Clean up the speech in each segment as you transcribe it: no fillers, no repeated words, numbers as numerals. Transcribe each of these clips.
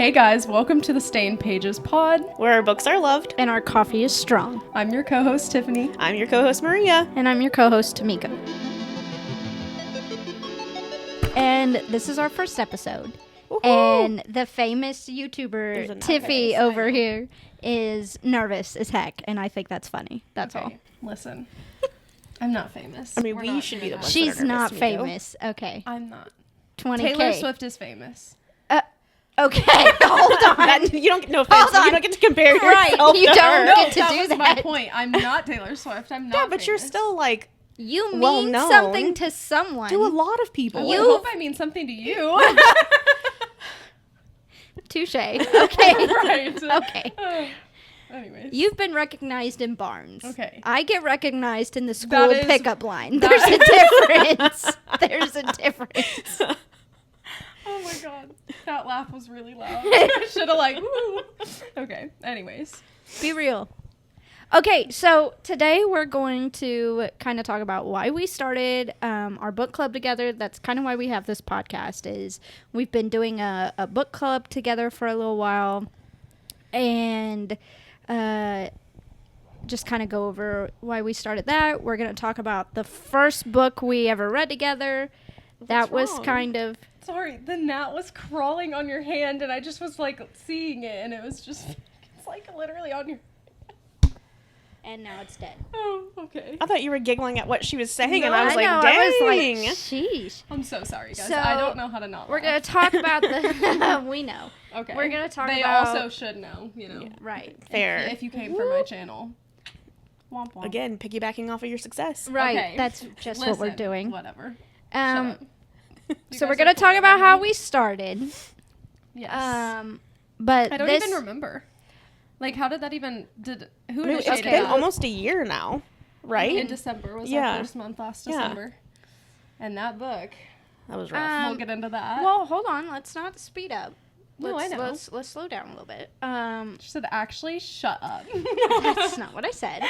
Hey guys, welcome to the Stained Pages Pod, where our books are loved and our coffee is strong. I'm your co-host Tiffanie. I'm your co-host Maria. And I'm your co-host Tamiko. And this is our first episode. Woo-hoo. And the famous YouTuber Tiffy over here is nervous as heck, and I think that's funny. That's all. Listen, I'm not famous. I mean, we should be the ones. She's that are nervous, not famous. Okay. I'm not. 20K. Taylor Swift is famous. Okay, hold on. You don't get no offense. You don't get to compare yourself right. You to don't her. get to that do was that. my point. I'm not Taylor Swift. I'm not. Yeah, but famous. you're still like you mean well-known. something to someone. To a lot of people. I hope I mean something to you. Touche. Okay. Right. Okay. Anyways. You've been recognized in barns. Okay. I get recognized in the school pickup line. There's a difference. There's a difference. Oh my god. That laugh was really loud. I should have woo. Okay. Anyways. Be real. Okay, so today we're going to kind of talk about why we started our book club together. That's kind of why we have this podcast, is we've been doing a book club together for a little while. And just kind of go over why we started that. We're going to talk about the first book we ever read together. That was kind of... Sorry, the gnat was crawling on your hand, and I just was, seeing it, and it was just... It's, literally on your... And now it's dead. Oh, okay. I thought you were giggling at what she was saying, No, and I was dang. I was sheesh. I'm so sorry, guys. So, I don't know how to not We're laugh. going to talk about the... We know. Okay. We're going to talk they about... also should know, Yeah, right. Fair. If you came from my channel. Womp womp. Again, piggybacking off of your success. Right. Okay. That's just what we're doing. Whatever. So we're going to talk about how we started. Yes. But I don't even remember. How did that even... Who initiated It's been that? almost a year now, right? In December was our first month last December. And that book... That was rough. We'll get into that. Well, hold on. Let's not speed up. No, I know. Let's slow down a little bit. She said, actually, shut up. That's not what I said.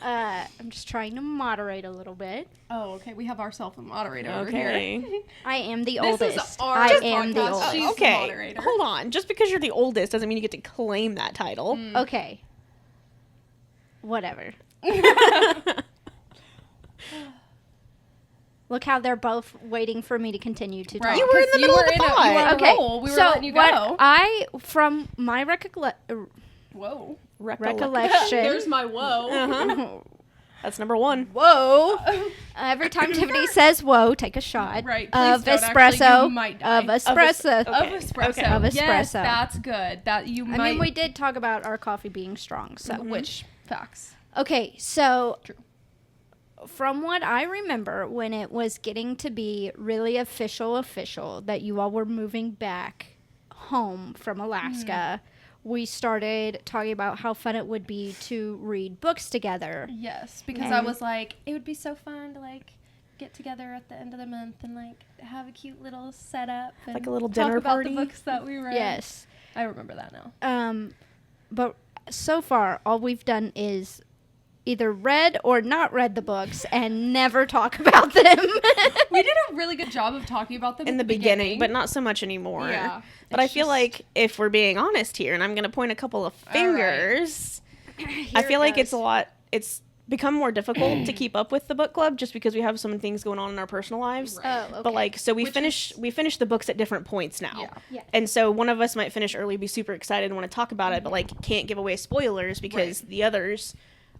I'm just trying to moderate a little bit. Oh, okay. We have ourselves a moderator over here. I am the This oldest. is our I am the podcast. oldest. She's the Okay, moderator. hold on. Just because you're the oldest doesn't mean you get to claim that title. Okay. Whatever. Look how they're both waiting for me to continue to talk. You were in the middle of the pod. You were on a Okay, roll. We were so letting you go. from my Whoa. recollection. There's my whoa. Uh-huh. That's number one. Whoa. Every time Tiffany says whoa, take a shot. Right. Of Please don't. espresso. Actually, you might die. Of espresso. Of espresso. Okay. Of espresso. Yes, that's good. That you might. I mean, we did talk about our coffee being strong, so. Which, facts. Okay, so. True. From what I remember, when it was getting to be really official that you all were moving back home from Alaska, we started talking about how fun it would be to read books together. Yes, because I was like, it would be so fun to get together at the end of the month and have a cute little setup, and Like a little talk dinner about party? the books that we read. Yes. I remember that now. But so far, all we've done is either read or not read the books and never talk about them. We did a really good job of talking about them In the beginning, but not so much anymore. Yeah. But I feel like if we're being honest here, and I'm going to point a couple of fingers, I feel like it's become more difficult to keep up with the book club just because we have so many things going on in our personal lives. Right. Oh, okay. But so we finish the books at different points now. Yeah. Yes. And so one of us might finish early, be super excited and want to talk about it, but can't give away spoilers because the others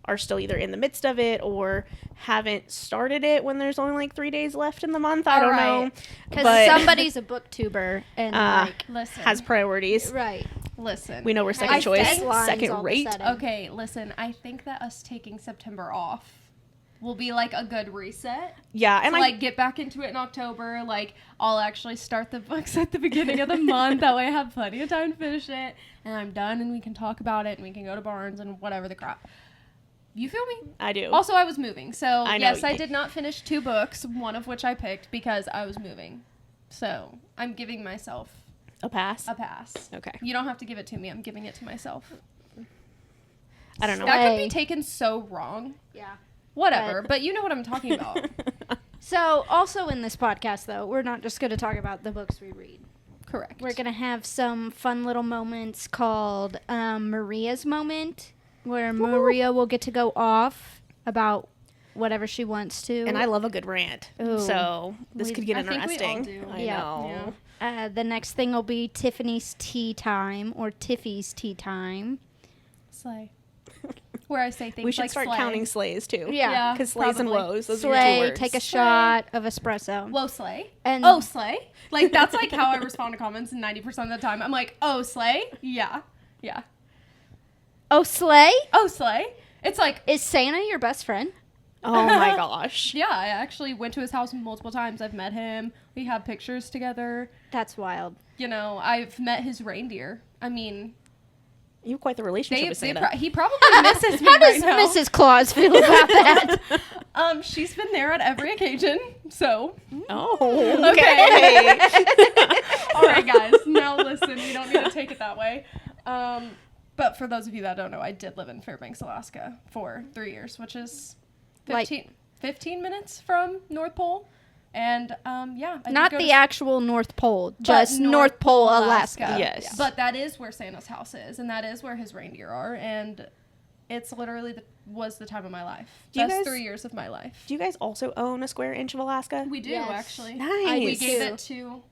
are still either in the midst of it or haven't started it when there's only 3 days left in the month. I don't know. Because somebody's a booktuber and listen. has priorities. Right. Listen. We know we're second choice, second rate. Okay, listen. I think that us taking September off will be a good reset. Yeah, and to, get back into it in October. I'll actually start the books at the beginning of the month. That way I have plenty of time to finish it. And I'm done and we can talk about it and we can go to Barnes and whatever the crap. You feel me? I do. Also, I was moving. So, yes, I you did not finish 2 books, one of which I picked because I was moving. So, I'm giving myself a pass. a pass. Okay. You don't have to give it to me. I'm giving it to myself. I don't know. That could be taken so wrong. Yeah. Whatever, but you know what I'm talking about. So, also in this podcast, though, we're not just going to talk about the books we read. Correct. We're going to have some fun little moments called Maria's moment, where Maria will get to go off about whatever she wants to. And I love a good rant. Ooh. So this could get I think we all interesting. do. I Yeah. know. The next thing will be Tiffany's tea time, or Tiffy's tea time. Slay. Where I say things We should like start slay. counting slays too. Yeah. Because slays and probably. woes. Those are your two Slay, words. take a Slay. shot of espresso. Whoa, slay. And Oh, slay. Like, that's like how I respond to comments 90% of the time. I'm like, oh, slay? Yeah. Yeah. oh, slay? Oh, slay? It's like, Is Santa your best friend? Oh my gosh. yeah, I actually went to his house multiple times. I've met him. We have pictures together. That's wild. You know, I've met his reindeer. I mean, You have quite the relationship with Santa. he probably misses me How right does now. Mrs. Claus feel about that? She's been there at every occasion, so. Oh, okay. All right, guys. Now listen, we don't need to take it that way. But for those of you that don't know, I did live in Fairbanks, Alaska for 3 years, which is 15 minutes from North Pole. And yeah, I did Not go the to- actual North Pole, but just North Pole, Alaska. Yes. But that is where Santa's house is, and that is where his reindeer are, and it's literally was the time of my life. Do you Best guys- 3 years of my life. Do you guys also own a square inch of Alaska? We do Yes. actually. Nice. We gave too. it to.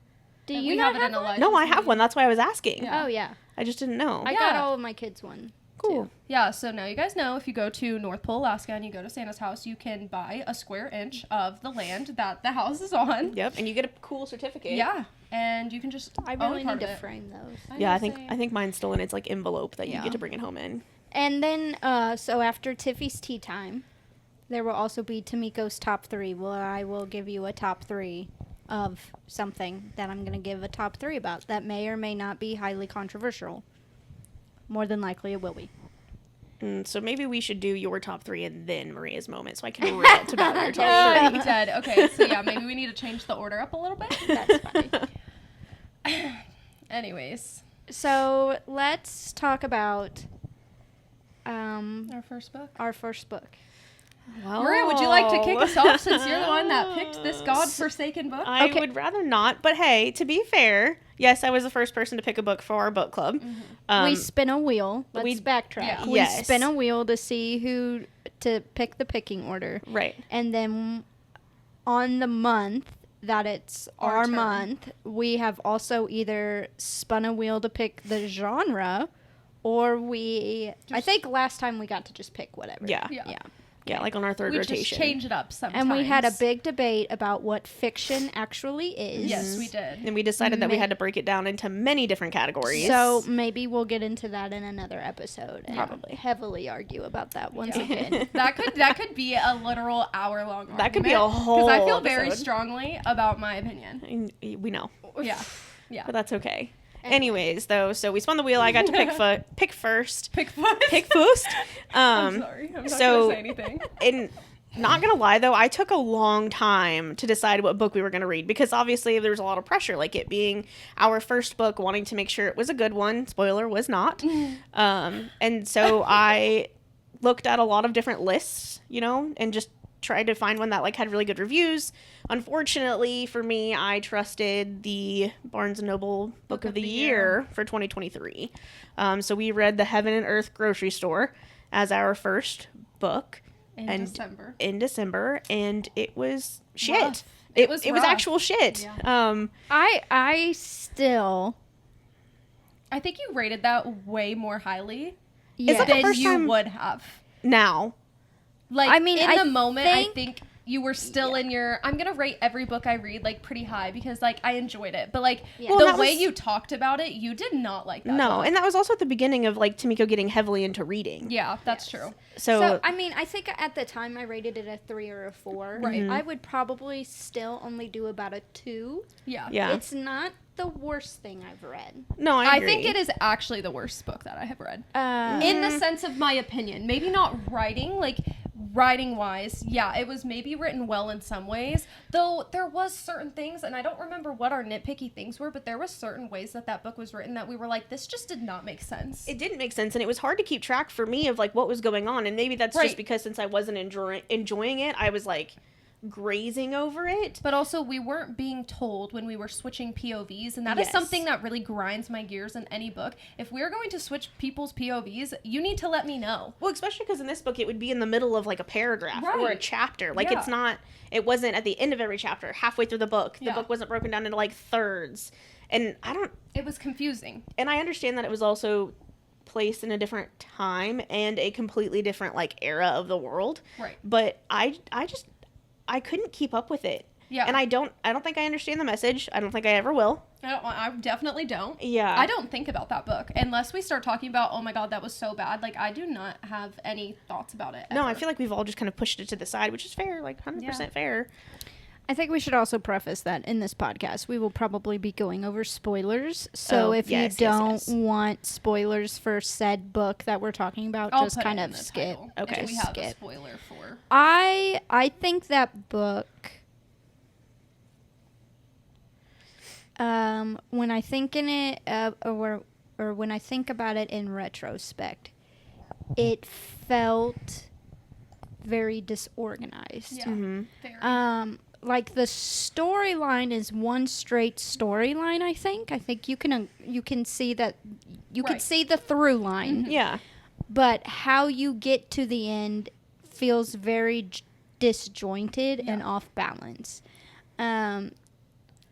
Do we you have not it in have a one? No, I license. have one. That's why I was asking. Yeah. Oh, yeah. I just didn't know. I got Yeah. all of my kids one. Cool. too. Yeah, so now you guys know if you go to North Pole, Alaska, and you go to Santa's house, you can buy a square inch of the land that the house is on. Yep, and you get a cool certificate. Yeah, and you can just I own really part need of to it. frame those. Yeah, know, I think mine's still in its like envelope that you Yeah. get to bring it home in. And then, so after Tiffy's tea time, there will also be Tamiko's top 3, where I will give you a top 3 of something that I'm going to give a top 3 about that may or may not be highly controversial. More than likely it will be. So maybe we should do your top 3 and then Maria's moment, so I can rant about your top Oh, 3. you did. Okay, so yeah, maybe we need to change the order up a little bit. That's fine. Anyways, So let's talk about our first book. our first book. Maria, would you like to kick us off since you're the one that picked this godforsaken book? I Okay. would rather not, but hey, to be fair, yes, I was the first person to pick a book for our book club. We spin a wheel. Let's we- backtrack. yeah. We Yes. spin a wheel to see who to pick the picking order. Right. And then on the month that it's Our our turn. month, we have also either spun a wheel to pick the genre, or I think last time we got to just pick whatever. Yeah. Yeah. Yeah, like on our third We rotation. just change it up sometimes. And we had a big debate about what fiction actually is. Yes, we did. And we decided that we had to break it down into many different categories. So maybe we'll get into that in another episode. And Probably. heavily argue about that once Yeah. again. that could be a literal hour-long argument. That could be a whole Because I feel very episode. strongly about my opinion. And we know, Yeah. Yeah. but that's okay. Anyways, though, so we spun the wheel. I got to pick first. Pick first. Pick first. I'm sorry. I'm not so- going to say anything. And not gonna lie though, I took a long time to decide what book we were gonna read because obviously there was a lot of pressure, like it being our first book, wanting to make sure it was a good one. Spoiler, was not. And so I looked at a lot of different lists, and just tried to find one that like had really good reviews. Unfortunately for me, I trusted the Barnes and Noble Book of the Year for 2023. So we read The Heaven and Earth Grocery Store as our first book. In December. In December, and it was shit. Rough. It was was rough. actual shit. Yeah. I still I think you rated that way more highly yeah. that the than first you time- would have. Now, Like, I mean, in I the moment, I think- think you were still in your, I'm going to rate every book I read, like, pretty high because, like, I enjoyed it. But, like, Yeah. Well, the that way was- you talked about it, you did not like that no, book. and that was also at the beginning of like Tamiko getting heavily into reading. Yeah, that's true. So, I mean, I think at the time I rated it a 3 or a 4. Right. I would probably still only do about a 2. Yeah. Yeah. It's not the worst thing I've read. No, I I agree. think it is actually the worst book that I have read. Mm-hmm. In the sense of my opinion. Maybe not writing, like, writing-wise, yeah, it was maybe written well in some ways, though there was certain things, and I don't remember what our nitpicky things were, but there was certain ways that book was written that we were like, this just did not make sense. It didn't make sense, and it was hard to keep track for me of like what was going on, and maybe that's Right. just because since I wasn't enjoying it, I was like, grazing over it. But also, we weren't being told when we were switching POVs, and that is something that really grinds my gears in any book. If we're going to switch people's POVs, you need to let me know. Well, especially because in this book, it would be in the middle of, like, a paragraph or a chapter. Like, it wasn't at the end of every chapter, halfway through the book. The book wasn't broken down into, like, thirds. And It was confusing. And I understand that it was also placed in a different time and a completely different, like, era of the world. Right. But I couldn't keep up with it. Yeah. And I don't think I understand the message. I don't think I ever will. I definitely don't. Yeah. I don't think about that book unless we start talking about, oh my God, that was so bad. Like, I do not have any thoughts about it. No, I feel like we've all just kind of pushed it to the side, which is fair, like 100% fair. I think we should also preface that in this podcast, we will probably be going over spoilers. So if you don't want spoilers for said book that we're talking about, I'll just put kind it of in the skip. title, Okay. if we have a spoiler for. I think that book, when I think in it, or when I think about it in retrospect, it felt very disorganized. Yeah. Mm-hmm. Very. Like the storyline is one straight storyline. I think you can see that you could see the through line. Mm-hmm. Yeah. But how you get to the end feels very disjointed and off balance.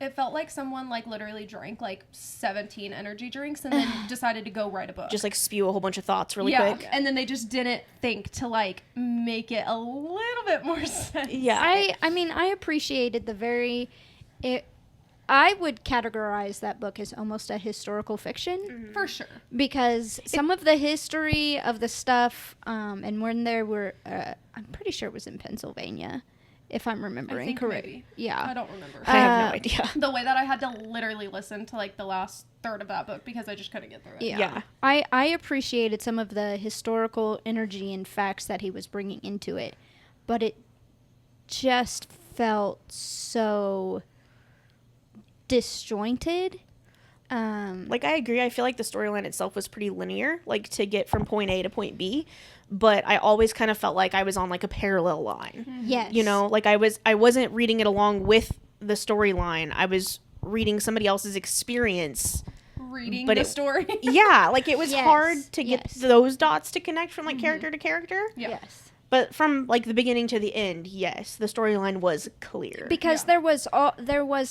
It felt like someone, like, literally drank, like, 17 energy drinks and then decided to go write a book. Just, like, spew a whole bunch of thoughts really quick. And then they just didn't think to, like, make it a little bit more sense. Yeah. I mean, I appreciated I would categorize that book as almost a historical fiction. Mm-hmm. For sure. Because some of the history of the stuff, and when there were, I'm pretty sure it was in Pennsylvania, if I'm remembering correctly. Maybe. Yeah. I don't remember. I have no idea. The way that I had to literally listen to, like, the last third of that book because I just couldn't get through it. Yeah. I appreciated some of the historical energy and facts that he was bringing into it, but it just felt so disjointed. Like, I agree. I feel like the storyline itself was pretty linear, like, to get from point A to point B. But I always kind of felt like I was on, like, a parallel line. Mm-hmm. Yes. You know, like, I wasn't reading it along with the storyline. I was reading somebody else's experience. Reading But the it- story. Yeah, like, it was Yes, hard to get yes. those dots to connect from, like, character to character. Yeah. Yes. But from, like, the beginning to the end, yes, the storyline was clear. Because there was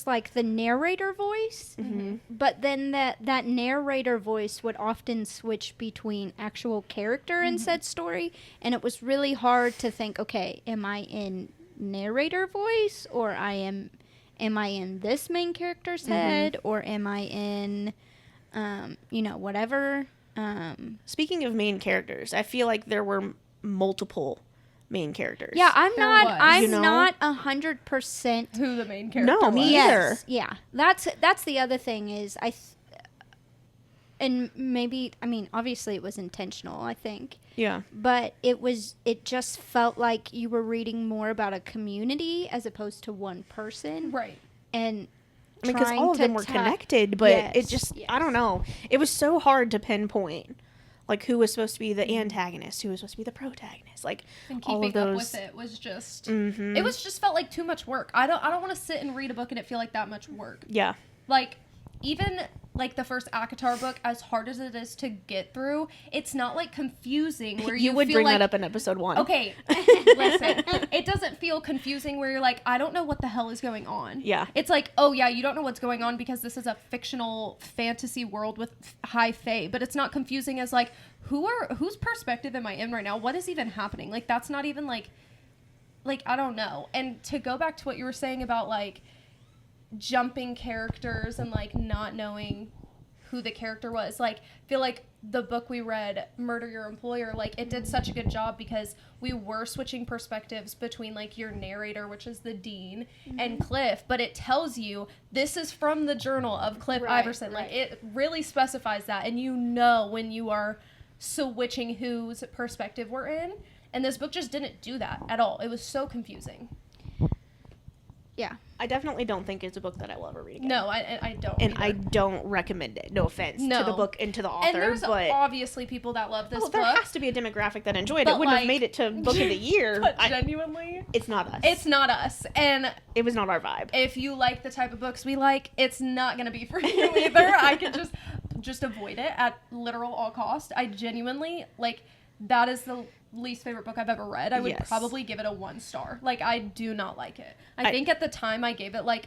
like the narrator voice, Mm-hmm. but then that narrator voice would often switch between actual character in said story, and it was really hard to think, okay, am I in narrator voice, or am I in this main character's head, or am I in whatever. Speaking of main characters, I feel like there were multiple main characters. Yeah, I'm There not. was. I'm You know? not 100%. Who the main character No, me was. either. Yes, yeah. That's the other thing is and maybe, I mean, obviously it was intentional, I think, Yeah. but it just felt like you were reading more about a community as opposed to one person, Right. and I mean, because trying all of to them were connected, but Yes, it just, I don't know. It was so hard to pinpoint, like, who was supposed to be the antagonist, who was supposed to be the protagonist, like, And all keeping of up those. with it was just Mhm. it was just felt like too much work. I don't want to sit and read a book and it feel like that much work. Yeah. Like, even like the first ACOTAR book, as hard as it is to get through, it's not like confusing where you would feel bring like, that up in episode 1. okay, listen, it doesn't feel confusing where you're like, I don't know what the hell is going on. Yeah. It's like, oh yeah, you don't know what's going on because this is a fictional fantasy world with high fae, but it's not confusing as like, whose perspective am I in right now? What is even happening? Like, that's not even like I don't know. And to go back to what you were saying about like jumping characters and like not knowing who the character was, like, I feel like the book we read, Murder Your Employer, like, it did such a good job because we were switching perspectives between like your narrator, which is the dean, and Cliff, but it tells you this is from the journal of Cliff Iverson. Like, it really specifies that, and you know when you are switching whose perspective we're in, and this book just didn't do that at all. It was so confusing. Yeah. I definitely don't think it's a book that I will ever read again. No, I don't. And either. I don't recommend it. No offense No. to the book and to the author, And there's but obviously people that love this there book. has to be a demographic that enjoyed it. But, It wouldn't have like, made it to book of the year. But genuinely, it's not us. it's not us. And It was not our vibe. if you like the type of books we like, it's not going to be for you either. I could just avoid it at literal all cost. I genuinely, like, that is the least favorite book I've ever read. I would Yes. probably give it a 1 star. Like, I do not like it. I think at the time I gave it, like,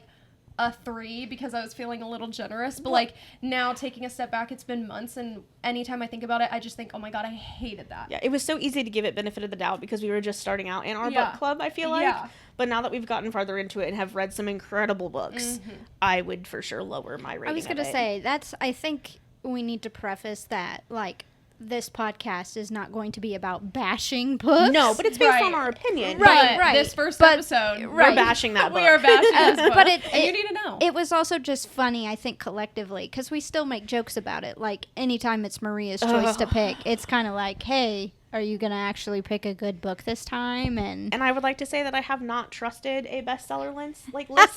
a 3 because I was feeling a little generous. But, like, now taking a step back, it's been months, and anytime I think about it, I just think, oh my God, I hated that. Yeah, it was so easy to give it benefit of the doubt because we were just starting out in our book club, I feel like. Yeah. But now that we've gotten farther into it and have read some incredible books, I would for sure lower my rating. I was going to say, I think we need to preface that, like, this podcast is not going to be about bashing books. No, but it's based Right. on our opinion. But Right. this first But- episode, We're bashing that book. we are bashing this book. But and you need to know. It was also just funny, I think, collectively, because we still make jokes about it. Like, anytime it's Maria's choice to pick, it's kind of like, hey, are you going to actually pick a good book this time? And I would like to say that I have not trusted a bestseller list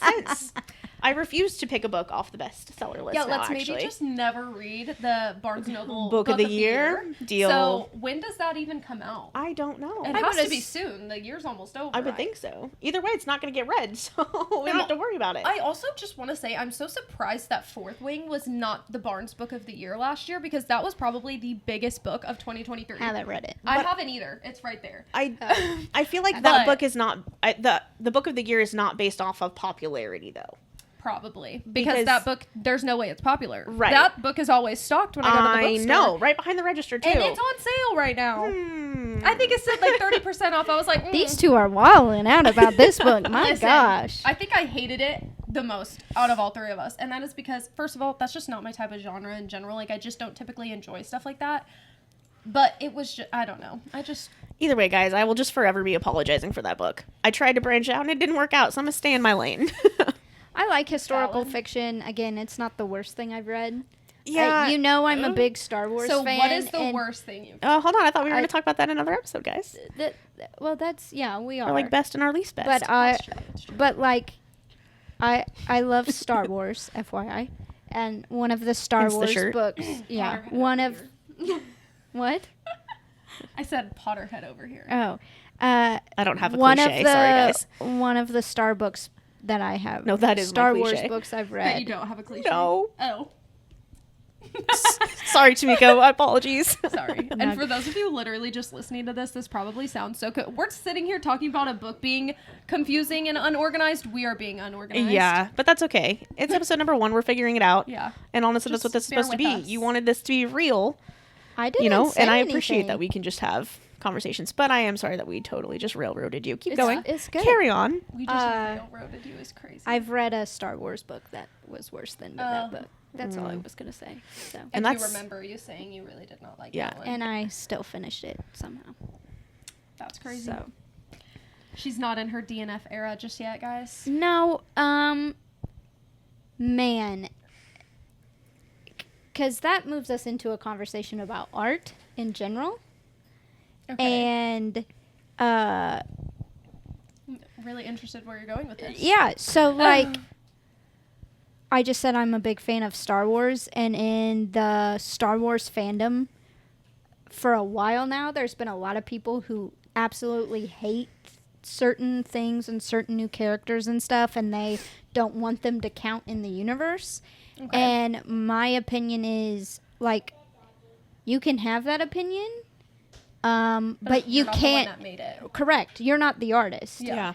since. I refuse to pick a book off the bestseller list. Yeah, now, let's actually. maybe just never read the Barnes Noble Book of the Year? Deal. So when does that even come out? I don't know. It I has would to be ass- soon. The year's almost over. I would think so. Either way, it's not going to get read, so we don't have to worry about it. I also just want to say I'm so surprised that Fourth Wing was not the Barnes Book of the Year last year because that was probably the biggest book of 2023. haven't read it. I haven't either. It's right there. I feel like But- that book is not the book of the year is not based off of popularity though. Probably Because- because that book, there's no way it's popular. Right. That book is always stocked when I go to the I bookstore. know, right behind the register too. And it's on sale right now. Hmm. I think it's at like 30% off. I was like, These two are wilding out about this book. My Listen, gosh. I think I hated it the most out of all three of us. And that is because, first of all, that's just not my type of genre in general. Like, I just don't typically enjoy stuff like that. But it was just, I don't know. Either way, guys, I will just forever be apologizing for that book. I tried to branch out and it didn't work out, so I'm gonna stay in my lane. I like historical Valid. fiction. Again, it's not the worst thing I've read. Yeah. You know I'm a big Star Wars So, fan. what is the and worst thing you've Hold on, I thought we were I- gonna talk about that in another episode, guys. Well, that's, yeah, we are. Or like best and our least best. But That's true. but like, I love Star Wars, FYI, and one of the Star Hence the Wars shirt. books. Yeah, Potterhead one over of here. what? I said Potterhead over here. Oh, I don't have a one cliche. of the Sorry, guys. one of the Star books that I have. No, that is my Star Wars cliche. books I've That you read. don't have a cliche. No. Oh. Sorry, Tamiko. Apologies. Sorry. No. And for those of you literally just listening to this probably sounds so good. We're sitting here talking about a book being confusing and unorganized. We are being unorganized. Yeah, but that's okay. It's episode number 1. We're figuring it out. Yeah. And honestly, that's Just what this is bear supposed to with be. us. You wanted this to be real, I didn't you know, say and I anything. appreciate that we can just have conversations. But I am sorry that we totally just railroaded you. Keep It's- going. it's good. Carry on. We just Uh, railroaded you is crazy. I've read a Star Wars book that was worse than that Oh. book. That's all I was gonna say. So, and and I that's- remember you saying you really did not like Yeah. that one. and I still finished it somehow. That's crazy. So. She's not in her DNF era just yet, guys. No, man, because that moves us into a conversation about art in general, and Really interested where you're going with this. yeah. So like, I just said I'm a big fan of Star Wars, and in the Star Wars fandom, for a while now, there's been a lot of people who absolutely hate certain things and certain new characters and stuff, and they don't want them to count in the universe. Okay. And my opinion is, like, you can have that opinion, but you You're not the one can't. that made it. Correct. You're not the artist. Yeah.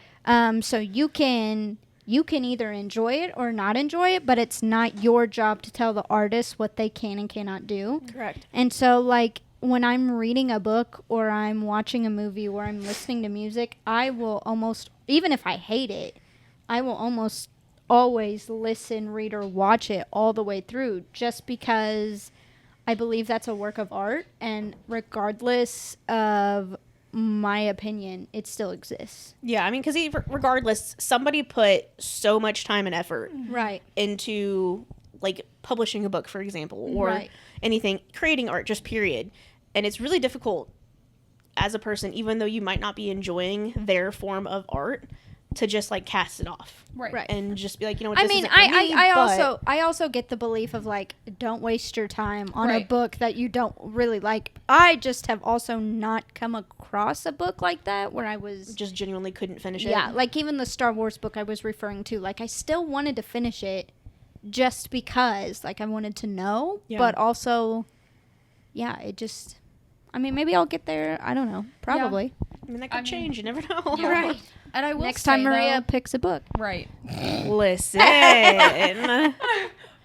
So you can either enjoy it or not enjoy it, but it's not your job to tell the artist what they can and cannot do. Correct. And so, like, when I'm reading a book or I'm watching a movie or I'm listening to music, I will almost, even if I hate it, I will almost always listen, read, or watch it all the way through, just because I believe that's a work of art, and regardless of my opinion, it still exists. Yeah, I mean, because regardless, somebody put so much time and effort Right. into, like, publishing a book, for example, or Right. anything, creating art, just period. And it's really difficult as a person, even though you might not be enjoying their form of art, to just like cast it off. Right. And just be like, you know what, I this mean, isn't for me, I also get the belief of like, don't waste your time on a Right. book that you don't really like. I just have also not come across a book like that where I was just genuinely couldn't finish it. yeah, like even the Star Wars book I was referring to, like I still wanted to finish it just because like I wanted to know, but also yeah, it just I mean, maybe I'll get there. I don't know. Probably. I mean, that could change. You never know. Yeah. Right. And I will Next say, time Maria though, picks a book. right. Listen.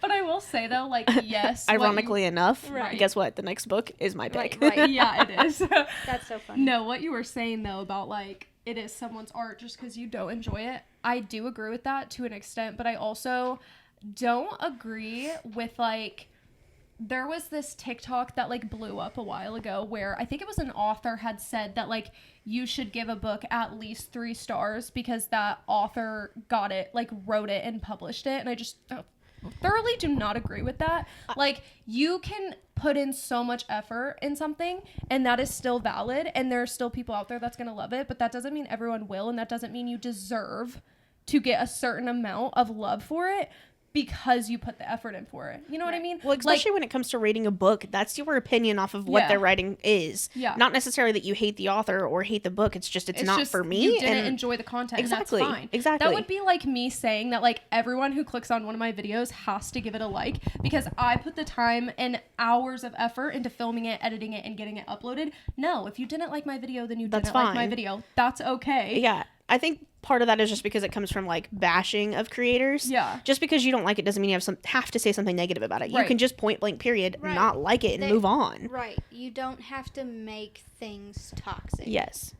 But I will say though, like, yes. Ironically enough, Right. guess what? The next book is my pick. Right. Yeah, it is. That's so funny. No, what you were saying though about like it is someone's art just because you don't enjoy it. I do agree with that to an extent, but I also don't agree with like there was this TikTok that like blew up a while ago where I think it was an author had said that like you should give a book at least 3 stars because that author got it, like wrote it and published it, and I just thoroughly do not agree with that. Like, you can put in so much effort in something and that is still valid, and there are still people out there that's going to love it, but that doesn't mean everyone will, and that doesn't mean you deserve to get a certain amount of love for it because you put the effort in for it. You know what I mean? Well, especially when it comes to rating a book, that's your opinion off of what Yeah. their writing is. Yeah. Not necessarily that you hate the author or hate the book. It's just, it's not just for me. You didn't and enjoy the content. Exactly. And that's fine. Exactly. That would be like me saying that like everyone who clicks on one of my videos has to give it a like because I put the time and hours of effort into filming it, editing it, and getting it uploaded. No, if you didn't like my video, then you That's didn't like my fine. video. That's okay. Yeah. I think part of that is just because it comes from like bashing of creators. Yeah. Just because you don't like it doesn't mean you have to say something negative about it. You Right. can just point blank period, Right. not like it and move on. Right. You don't have to make things toxic. Yes.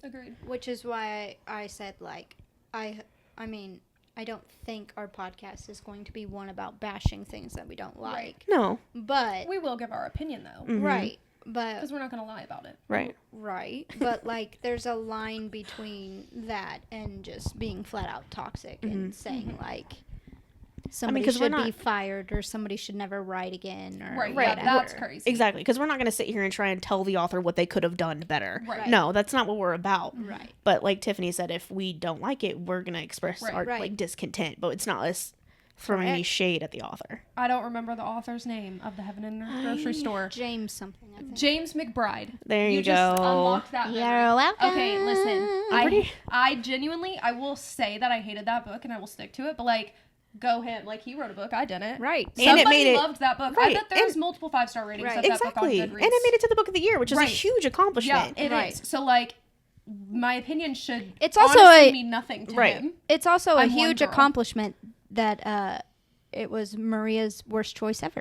Agreed. Which is why I said like I mean, I don't think our podcast is going to be one about bashing things that we don't like. No. But We will give our opinion though. Mhm. right. But Because we're not going to lie about it. Right. right. But like there's a line between that and just being flat out toxic and saying like somebody 'cause we're should be not- fired or somebody should never write again or Right. Right. Yeah, whatever. that's crazy. Exactly. Because we're not going to sit here and try and tell the author what they could have done better. Right. No, that's not what we're about. Right. But like Tiffany said, if we don't like it, we're going to express Right. our Right. like discontent. But it's not us throwing any Correct. shade at the author. I don't remember the author's name of the Heaven in the Grocery Store. James something I think. James McBride. There you just go. unlocked that memory. You're welcome. Okay, listen. pretty- I genuinely, I will say that I hated that book and I will stick to it, but like, go him. Like, he wrote a book, I didn't. Right. And it Somebody made it- loved that book. right, I bet there's and- multiple 5-star ratings Right. of that book on Exactly. Goodreads. And it made it to the book of the year, which is Right. a huge Yeah, accomplishment. it is. Right. So like, my opinion should It's also honestly a- mean nothing to Right. him. It's also a I'm one huge girl. accomplishment that it was Maria's worst choice ever.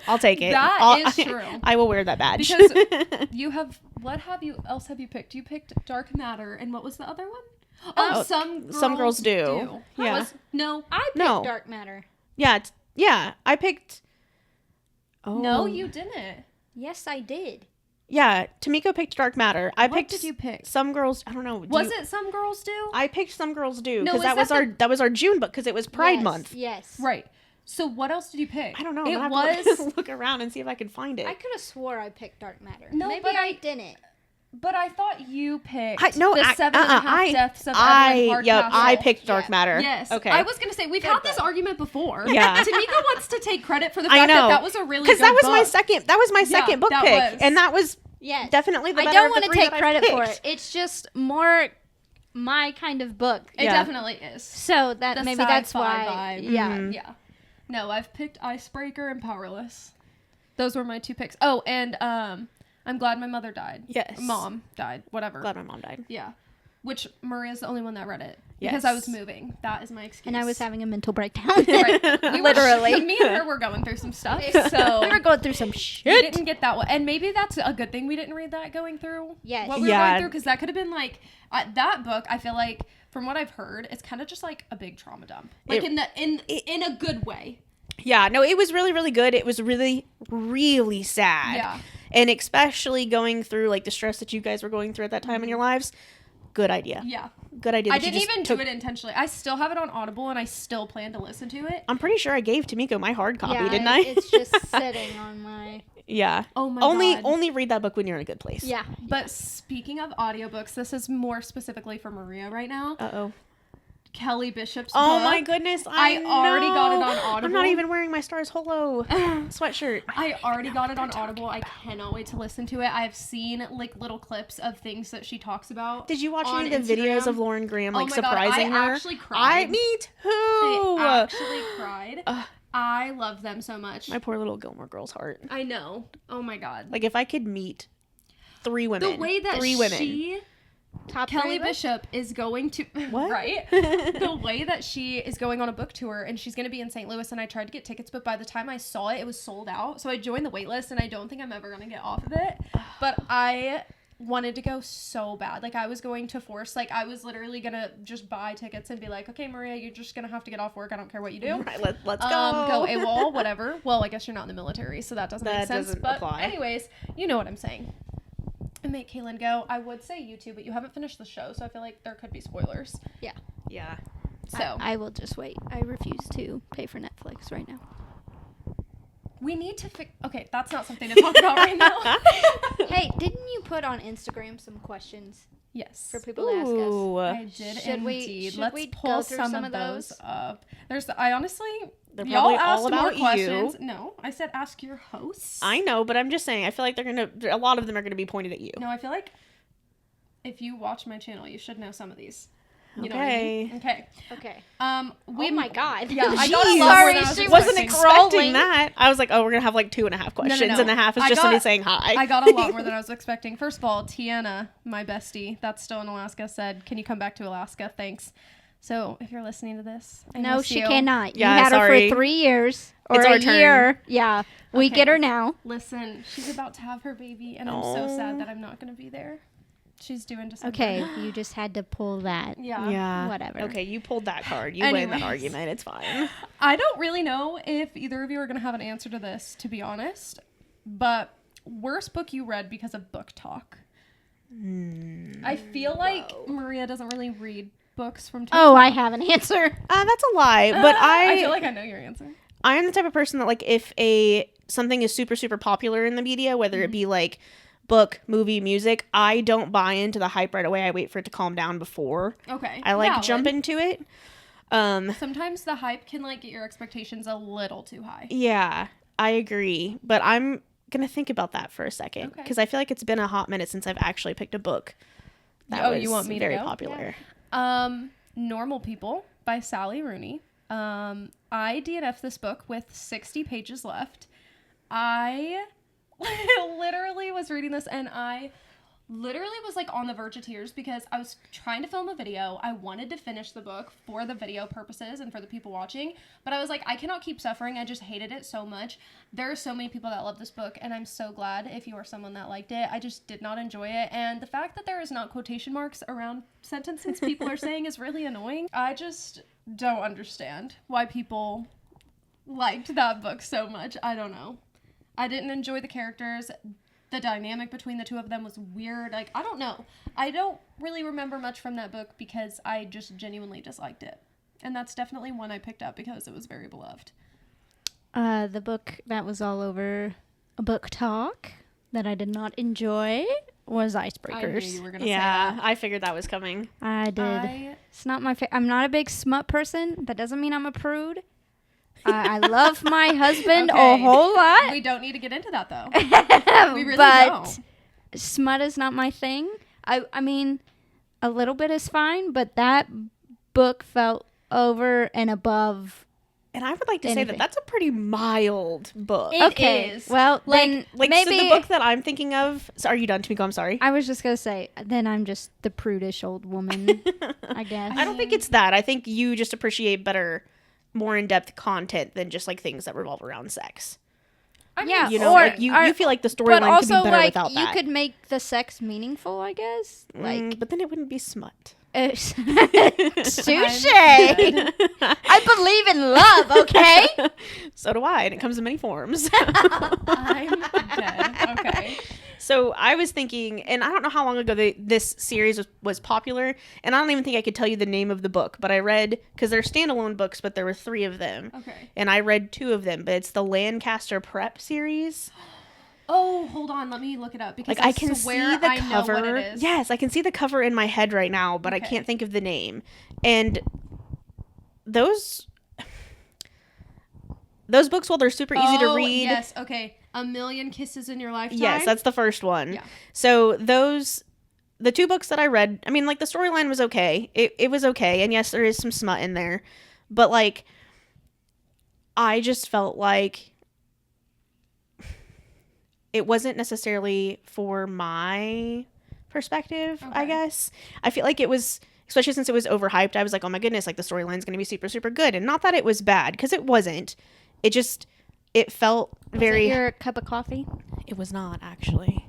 I'll take it. That is true. I will wear that badge. Because you have, what have you else have you picked? You picked Dark Matter, and what was the other one? Oh, Some Girls Do. Yeah. No, I picked No. Dark Matter. yeah. I picked. Oh. no, you didn't. Yes, I did. Yeah, Tamiko picked Dark Matter. I What picked. did you pick? Some Girls. I don't know. Was it Some Girls Do? I picked Some Girls Do No, because is that was that that was our June book because it was Pride Yes, Month. Yes. Right. So what else did you pick? I don't know. It I'm gonna have to was, look around and see if I can find it. I could have swore I picked Dark Matter. No, Maybe but I I- didn't. but I thought you picked No, the 7.5 Deaths of Evelyn yep, I Hardcastle. picked Dark Yeah. Matter. Yes. Okay. I was gonna say we've Good had this book. argument before. Yeah. Tamiko wants to take credit for the I fact know. that was a really because good that was book. my second. That was my second book that pick, was. and that was Yes. definitely the I better don't of the want to three take that I credit for picked. it. It's just more my kind of book. It Yeah. definitely is. So that The maybe that's sci-fi why. vibe. Yeah. Mhm. Yeah. No, I've picked Icebreaker and Powerless. Those were my 2 picks. Oh, and I'm glad my mother died. Yes. Mom died. Whatever. Glad my mom died. Yeah. Which Maria's the only one that read it. Because I was Yes. moving. That is my excuse. And I was having a mental breakdown. Right. We were- Literally. me and her were going through some stuff. So we were going through some we shit. didn't get that one. And maybe that's a good thing we didn't read that going through. Yes. What we were Yeah. going through. Because that could have been like, that book, I feel like, from what I've heard, it's kind of just like a big trauma dump. Like in a good way. Yeah, no, it was really, really good. It was really, really sad. Yeah. And especially going through like the stress that you guys were going through at that time in your lives. good idea. Yeah. Good idea. I didn't even do it intentionally. I still have it on Audible, and I still plan to listen to it. I'm pretty sure I gave Tamiko my hard copy, didn't I? It's just sitting on my... Yeah. Oh my God. Only read that book when you're in a good place. Yeah. But speaking of audiobooks, this is more specifically for Maria right now. Uh-oh. Kelly Bishop's Oh book. my goodness. I already got it on Audible. I'm not even wearing my Stars Holo sweatshirt. I already got it on Audible. I cannot wait to listen to it. I've seen like little clips of things that she talks about. Did you watch on any of the videos Instagram. of Lauren Graham like Oh my surprising God, I her? actually cried. Me too. I actually cried. I love them so much. My poor little Gilmore Girl's heart. I know. Oh my God. Like if I could meet 3 women. The way that she... Top Kelly 3 Bishop is going to What? right the way that she is going on a book tour, and she's going to be in St. Louis, and I tried to get tickets, but by the time I saw it, it was sold out. So I joined the wait list, and I don't think I'm ever going to get off of it, but I wanted to go so bad. Like I was going to force, like I was literally going to just buy tickets and be like, okay, Maria, you're just going to have to get off work. I don't care what you do. Right, let's go. Go AWOL, whatever. Well, I guess you're not in the military, so that doesn't make sense. Doesn't But apply. anyways, you know what I'm saying. And make Kaylin go. I would say you two, but you haven't finished the show, so I feel like there could be spoilers. Yeah. So I will just wait. I refuse to pay for Netflix right now. we need to fix. Okay, that's not something to talk about right now. Hey, didn't you put on Instagram some questions Yes, for people to ask us? Ooh. I did Should we- indeed. should Let's we pull go through some of those up. I honestly, They're y'all probably asked all about more you. questions. No, I said ask your hosts. I know, but I'm just saying, I feel like a lot of them are gonna be pointed at you. No, I feel like if you watch my channel, you should know some of these. You know Okay. what I mean? Okay. Okay. We Oh my God. Yeah, I Jeez. got a lot more Sorry, than I was she Wasn't expecting. expecting that. I was like, oh, we're gonna have like 2.5 questions, no. and a half is I just got- somebody saying hi. I got a lot more than I was expecting. First of all, Tiana, my bestie, that's still in Alaska, said, "Can you come back to Alaska? Thanks." So if you're listening to this, I No, miss she you. cannot. Yeah, you had sorry. her for 3 years. Or It's a our turn. year. Yeah. We Okay. get her now. Listen, she's about to have her baby, and I'm so sad that I'm not going to be there. She's due in December. Okay, you just had to pull that. Yeah. Yeah. Whatever. Okay, you pulled that card. You win that Anyways. argument. It's fine. I don't really know if either of you are going to have an answer to this, to be honest. But worst book you read because of book talk. I feel like Maria doesn't really read books from Oh, I TikTok. have an answer. That's a lie. But I feel like I know your answer. I am the type of person that like if something is super super popular in the media, whether it be like book, movie, music, I don't buy into the hype right away. I wait for it to calm down before Okay. I like valid. jump into it. Sometimes the hype can like get your expectations a little too high. Yeah, I agree. But I'm gonna think about that for a second Okay. because I feel like it's been a hot minute since I've actually picked a book that Oh, was you want me to very go? popular. Normal People by Sally Rooney. I DNF'd this book with 60 pages left. I literally was reading this and I literally was like on the verge of tears because I was trying to film a video. I wanted to finish the book for the video purposes and for the people watching, but I was like, I cannot keep suffering. I just hated it so much. There are so many people that love this book, and I'm so glad if you are someone that liked it. I just did not enjoy it, and the fact that there is not quotation marks around sentences people are saying is really annoying. I just don't understand why people liked that book so much. I don't know. I didn't enjoy the characters. The dynamic between the two of them was weird. Like, I don't know. I don't really remember much from that book because I just genuinely disliked it. And that's definitely one I picked up because it was very beloved. The book that was all over a book talk that I did not enjoy was I knew Icebreakers. you were going to say Yeah, that. I figured that was coming. I did. It's not my I'm not a big smut person. That doesn't mean I'm a prude. I love my husband a Okay. whole lot. We don't need to get into that, though. We really but don't. smut is not my thing. I mean, a little bit is fine, but that book felt over and above. And I would like to say Anything. that that's a pretty mild book. It Okay, is. well then Like, maybe so the book that I'm thinking of... So are you done, Tamiko? I'm sorry. I was just gonna say then I'm just the prudish old woman, I guess. I don't think it's that. I think you just appreciate better, more in-depth content than just, like, things that revolve around sex. I mean, Yeah, You know, or- like, you or- feel like the but storyline could also be better like without you that. could make the sex meaningful, I guess. Like but then it wouldn't be smut. touche. dead. I believe in love, okay? So do I, and it comes in many forms. I'm dead. Okay. So I was thinking, and I don't know how long ago this series was popular, and I don't even think I could tell you the name of the book, but I read, because they're standalone books, but there were 3 of them. Okay. And I read 2 of them, but it's the Lancaster Prep series. Oh, hold on. Let me look it up because Like I can see the cover. I know what it is. Yes, I can see the cover in my head right now, but I can't think of the name. And those books, while they're super easy to read. Yes, okay. A Million Kisses in Your Lifetime. Yes, that's the first one. Yeah. So the 2 books that I read, I mean, like the storyline was okay. It was okay, and yes, there is some smut in there, but like I just felt like it wasn't necessarily for my perspective, I guess. I feel like it was, especially since it was overhyped, I was like, oh my goodness, like the storyline's going to be super, super good. And not that it was bad, because it wasn't. It felt very... Was it your cup of coffee? It was not, actually.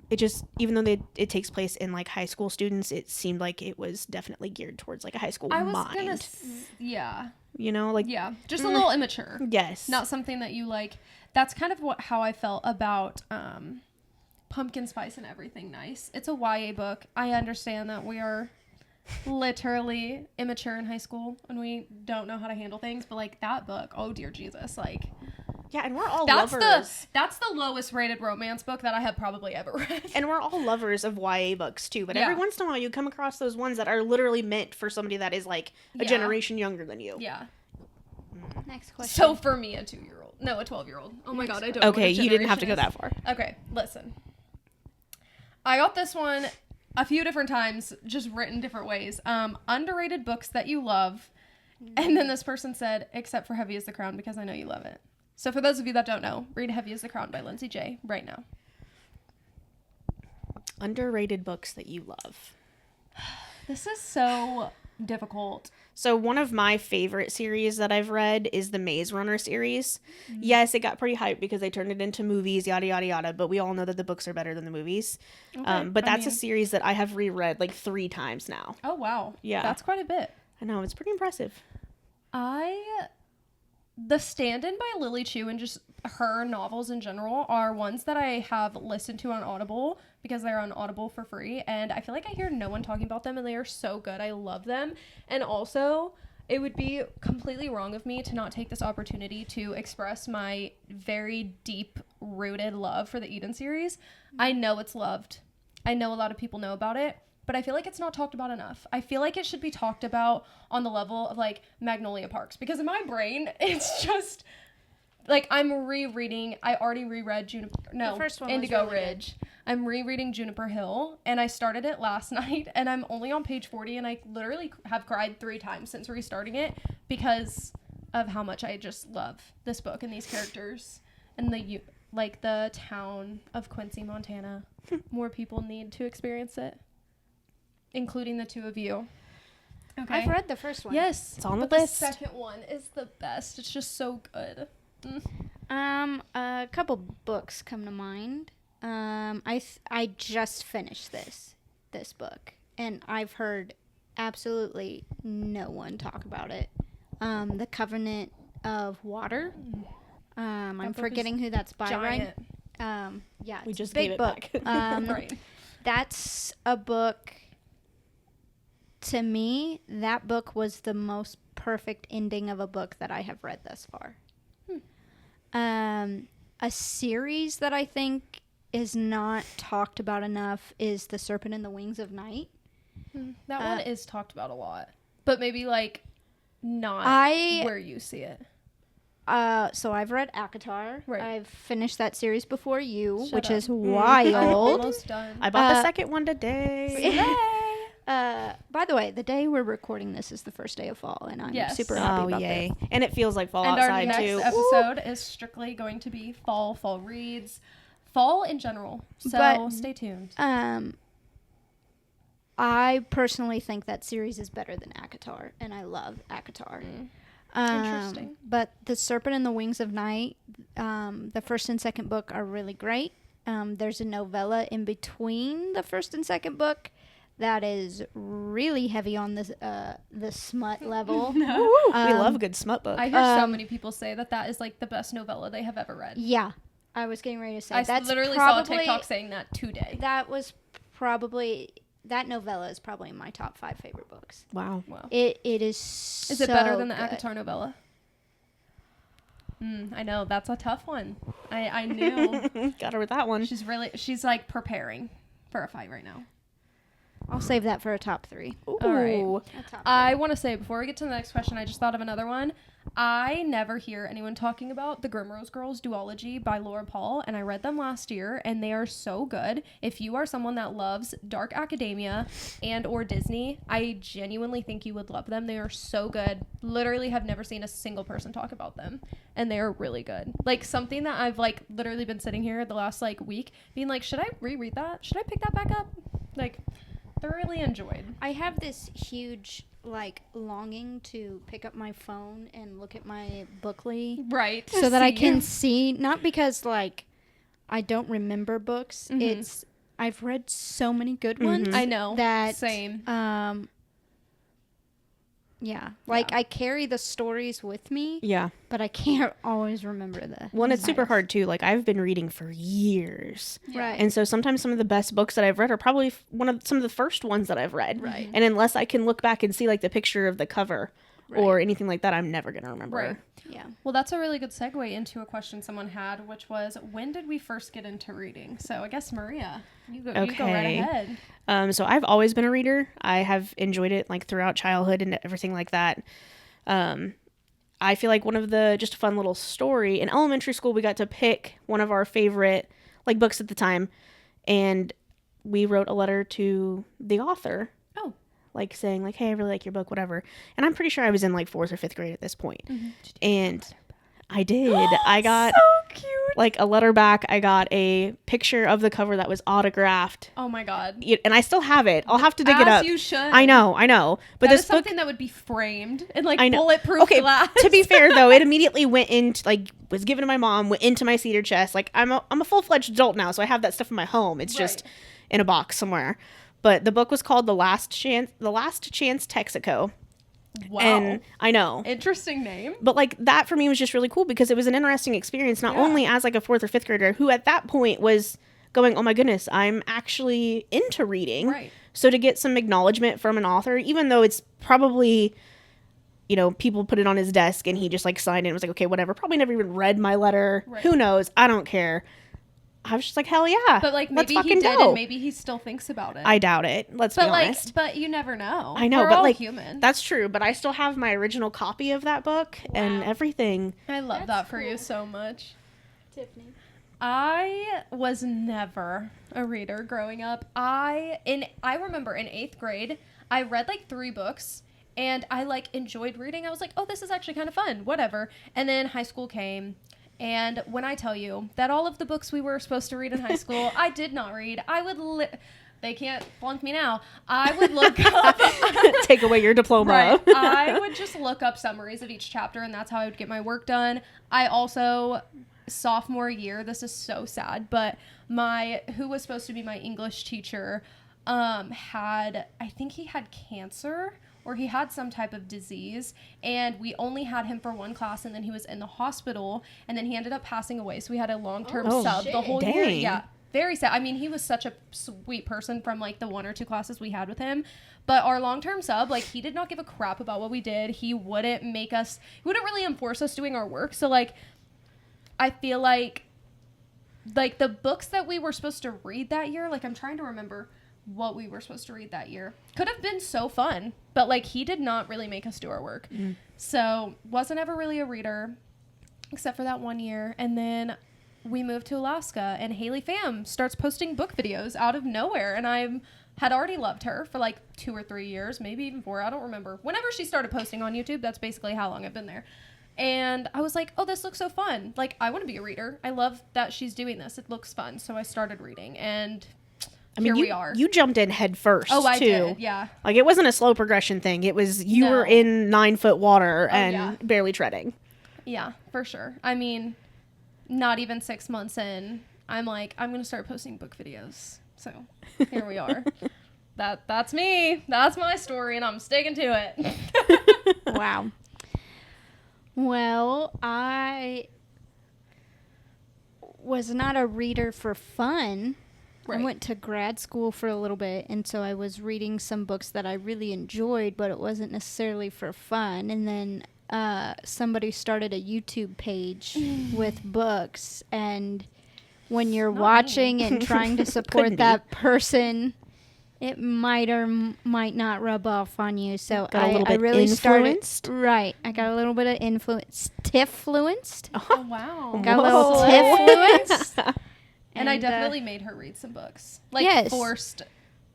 It just, even though it takes place in like high school students, it seemed like it was definitely geared towards like a high school mind. Yeah. You know, like... Yeah, just a little immature. Yes. Not something that you like... That's kind of how I felt about Pumpkin Spice and Everything Nice. It's a YA book. I understand that we are literally immature in high school and we don't know how to handle things, but like that book, oh dear Jesus, like... Yeah, and we're all lovers. That's the lowest rated romance book that I have probably ever read. And we're all lovers of YA books too, but every once in a while you come across those ones that are literally meant for somebody that is like a generation younger than you. Yeah. Next question. So for me, a 2-year-old. No, a 12-year-old. Oh my God, I don't know. Okay, you didn't have to go that far. Okay, listen. I got this one a few different times, just written different ways. Underrated books that you love. And then this person said, except for Heavy as the Crown, because I know you love it. So for those of you that don't know, read Heavy as the Crown by Lindsay J. right now. Underrated books that you love. This is so difficult. So one of my favorite series that I've read is the Maze Runner series. Yes, it got pretty hyped because they turned it into movies, yada, yada, yada. But we all know that the books are better than the movies. Okay. But that's a series that I have reread like 3 times now. Oh, wow. Yeah. That's quite a bit. I know. It's pretty impressive. The Stand-In by Lily Chu and just her novels in general are ones that I have listened to on Audible because they're on Audible for free, and I feel like I hear no one talking about them, and they are so good. I love them. And also, it would be completely wrong of me to not take this opportunity to express my very deep-rooted love for the Eden series. I know it's loved. I know a lot of people know about it, but I feel like it's not talked about enough. I feel like it should be talked about on the level of, like, Magnolia Parks. Because in my brain, it's just, like, I'm rereading... I already reread the first one Indigo was really Ridge. I'm rereading Juniper Hill, and I started it last night, and I'm only on page 40, and I literally have cried 3 times since restarting it because of how much I just love this book and these characters and the town of Quincy, Montana. More people need to experience it. Including the 2 of you. Okay. I've read the first one. Yes. It's on the but list. The second one is the best. It's just so good. A couple books come to mind. I just finished this book, and I've heard absolutely no one talk about it. The Covenant of Water. I'm forgetting who that's by. Giant. Right? Yeah, we it's just a big gave it book. back. Right. That's a book. To me, that book was the most perfect ending of a book that I have read thus far. A series that I think is not talked about enough is The Serpent and the Wings of Night. That one is talked about a lot. But maybe, like, not where you see it. So I've read ACOTAR. Right. I've finished that series before you, Shut which up. is wild. I'm almost done. I bought the second one today. By the way, the day we're recording this is the first day of fall, and I'm super happy about that. And it feels like fall And outside our next too. episode is strictly going to be fall reads, fall in general. So But, stay tuned. I personally think that series is better than ACOTAR, and I love ACOTAR. Interesting. But The Serpent and the Wings of Night, the first and second book are really great. There's a novella in between the first and second book that is really heavy on the smut level. We love a good smut book. I hear so many people say that is like the best novella they have ever read. Yeah. I was getting ready to say I that's literally probably, saw a TikTok saying that today. That novella is probably my top 5 favorite books. Wow. It is Is it better than the ACOTAR novella? I know, that's a tough one. I knew. Got her with that one. She's like preparing for a fight right now. I'll save that for a top 3. Ooh. All right. A top I want to say, before we get to the next question, I just thought of another one. I never hear anyone talking about the Grimrose Girls duology by Laura Paul, and I read them last year, and they are so good. If you are someone that loves dark academia and or Disney, I genuinely think you would love them. They are so good. Literally have never seen a single person talk about them, and they are really good. Like, something that I've, like, literally been sitting here the last, like, week being like, should I reread that? Should I pick that back up? Like, thoroughly enjoyed. I have this huge like longing to pick up my phone and look at my bookly, Right. so that I can see, not because like I don't remember books, it's I've read so many good ones. I know. That Same. Yeah, like I carry the stories with me, Yeah. but I can't always remember the Well, it's super titles. hard too. Like, I've been reading for years. Right. And so sometimes some of the best books that I've read are probably some of the first ones that I've read. Right. And unless I can look back and see like the picture of the cover Right. or anything like that, I'm never going to remember. Right. Yeah. Well, that's a really good segue into a question someone had, which was, when did we first get into reading? So I guess, Maria, you go right Okay. ahead. So I've always been a reader. I have enjoyed it like throughout childhood and everything like that. I feel like just a fun little story, in elementary school, we got to pick one of our favorite like books at the time, and we wrote a letter to the author. Oh. Like saying like, hey, I really like your book, whatever. And I'm pretty sure I was in like 4th or 5th grade at this point. And I did. I got so cute. like a letter back. I got a picture of the cover that was autographed. Oh my God. And I still have it. I'll have to dig it up. As you should. I know. But That this is book, something that would be framed in like I know. bulletproof Okay, glass. to be fair though, it immediately went into like was given to my mom, went into my cedar chest. Like I'm a full-fledged adult now, so I have that stuff in my home. It's just in a box somewhere. But the book was called The Last Chance Texaco. Wow. And I know. Interesting name. But like that for me was just really cool because it was an interesting experience, not only as like a 4th or 5th grader who at that point was going, oh my goodness, I'm actually into reading. Right. So to get some acknowledgement from an author, even though it's probably, you know, people put it on his desk and he just like signed it and was like, okay, whatever. Probably never even read my letter. Right. Who knows? I don't care. I was just like, hell yeah. But like let's maybe he fucking did go. and maybe he still thinks about it. I doubt it. Let's be honest. But you never know. I know, We're but all like human. that's true. But I still have my original copy of that book and everything. I love that for you so much. Tiffany. I was never a reader growing up. I remember in 8th grade, I read like 3 books and I like enjoyed reading. I was like, oh, this is actually kind of fun, whatever. And then high school came. And when I tell you that all of the books we were supposed to read in high school, I did not read. I would they can't flunk me now. I would look up. Take away your diploma. Right. I would just look up summaries of each chapter, and that's how I would get my work done. I also, sophomore year, this is so sad, but who was supposed to be my English teacher I think he had cancer, or he had some type of disease, and we only had him for 1 class, and then he was in the hospital, and then he ended up passing away, so we had a long-term sub the whole year. Dang. Yeah, very sad. I mean, he was such a sweet person from like the 1 or 2 classes we had with him, but our long-term sub, like, he did not give a crap about what we did. He wouldn't really enforce us doing our work, so like I feel like the books that we were supposed to read that year, like I'm trying to remember what we were supposed to read that year, could have been so fun, but like he did not really make us do our work. So wasn't ever really a reader except for that 1 year. And then we moved to Alaska and Haley Pham starts posting book videos out of nowhere, and I had already loved her for like 2 or 3 years, maybe even 4, I don't remember. Whenever she started posting on YouTube, that's basically how long I've been there. And I was like, oh, this looks so fun. Like, I want to be a reader. I love that she's doing this. It looks fun. So I started reading, and here we are. You jumped in head first. Oh, I too. did. Yeah. Like it wasn't a slow progression thing. It was you No. were in 9-foot water and yeah. barely treading. Yeah, for sure. I mean, not even 6 months in, I'm like, I'm going to start posting book videos. So here we are. That's me. That's my story, and I'm sticking to it. Wow. Well, was not a reader for fun. Right. I went to grad school for a little bit, and so I was reading some books that I really enjoyed, but it wasn't necessarily for fun. And then somebody started a YouTube page with books, and when you're watching and trying to support that person, it might or might not rub off on you. So I really influenced? started. Right. I got a little bit of influence. Tiffluenced. Oh, wow. Got a little Tiffluence. And I definitely made her read some books. Like, Yes. forced,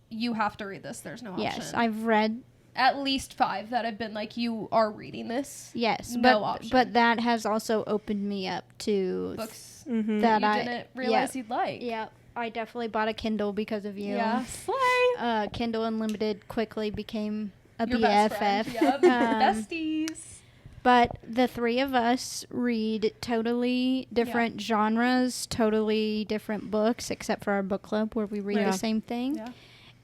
you have to read this. There's no option. Yes, I've read. At least 5 that have been like, you are reading this. Yes, No option. but that has also opened me up to Books that you I didn't realize you'd like. Yeah, I definitely bought a Kindle because of you. Yeah. Slay. Kindle Unlimited quickly became a Your BFF. best friend. Yep. Besties. But the three of us read totally different genres, totally different books, except for our book club where we read the same thing. Yeah.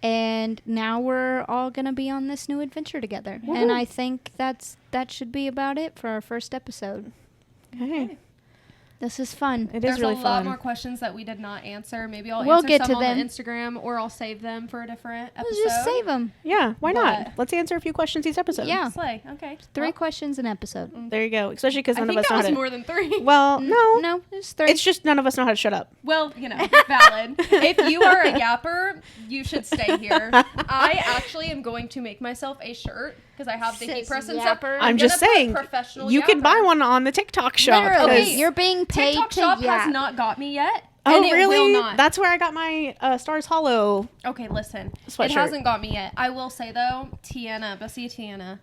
And now we're all going to be on this new adventure together. Woo-hoo. And I think that should be about it for our first episode. Okay. This is fun. There's There's really a lot fun. more questions that we did not answer. Maybe I'll We'll answer get some to on them. the Instagram, or I'll save them for a different episode. Let's just save them. Yeah, why But- not? Let's answer a few questions each episode. Yeah. Slay. Okay. 3 Well, questions an episode. There you go. Especially because I none of think us that know was how to. more than 3. Well, no. No, it's 3. It's just none of us know how to shut up. Well, you know, valid. If you are a yapper, you should stay here. I actually am going to make myself a shirt because I have the heat Sis press and stuff. yapper. I'm gonna just put saying, professional you can yapper. buy one on the TikTok shop. Literally, 'cause- you're being paid TikTok to shop yap. has not got me yet. Oh, and it really? will not. That's where I got my Stars Hollow. Okay, listen. Sweatshirt. It hasn't got me yet. I will say though, Bessie Tiana,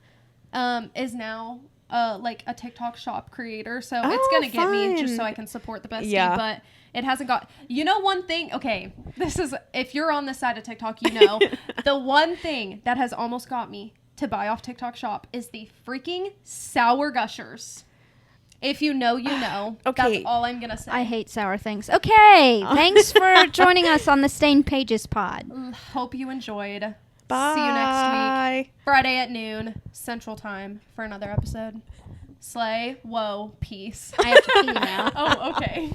is now like a TikTok shop creator, so it's gonna get me just so I can support the bestie. Yeah. But it hasn't got. You know, one thing. Okay, this is if you're on this side of TikTok, you know, the one thing that has almost got me to buy off TikTok shop is the freaking sour gushers. If you know, you know. Okay. That's all I'm gonna say. I hate sour things. Okay, thanks for joining us on the Stained Pages pod. Hope you enjoyed. Bye. See you next week. Friday at noon, Central Time, for another episode. Slay. Whoa. Peace. I have to pee now. Oh, okay.